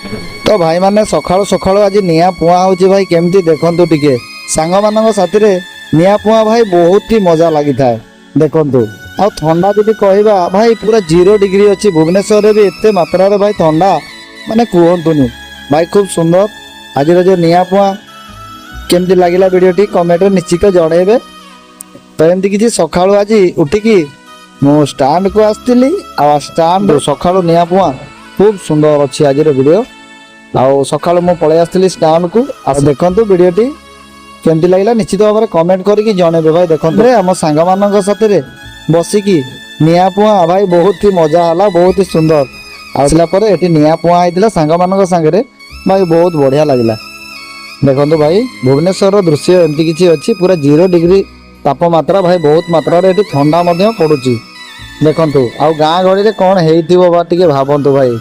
तो भाई माने सकाळु सकाळु आज निया पुआ होची भाई केमती देखंतु टिके सांग मानक साथी निया पुआ भाई बहुत ही मजा लगी था देखंतु आ ठंडा जदि कहबा भाई पूरा 0 डिग्री अच्छी भुवनेश्वर रे भी एते मात्रा रे भाई ठंडा माने कहतुनी भाई खूब सुंदर आज जो निया पुआ केमती लगिला वीडियोटी कमेंट रे निश्चित जणेबे। तो एमती किसी सकाळु आज उठिकी मो स्टैंड को आसती आ स्टैंड सकाळु निया पुआ खूब सुंदर अच्छी आज वीडियो आउ सकाळु मु पळे आसली स्टैंड को आ देखंतु वीडियोटी केमती लगिला निश्चित भाव में कमेंट करके जणेबे भाई देखंतु रे हम सांग मानक साथी रे बसिकी निया पुआ भाई बहुत ही मजा आला बहुत ही सुंदर आसला पर एटी निया पुआ आइतिला सांग मानक संगे भाई बहुत बढ़िया लगिला। देखंतु भाई भुवनेश्वर दृश्य एमती किछि अछि पूरा 0 डिग्री तापमात्रा भाई बहुत मात्रा रे एटी ठंडा मध्य पडुची देखंतु आ गाँ गहळी रे कोन हेइथिबो बा टिके भाबंतु भाई।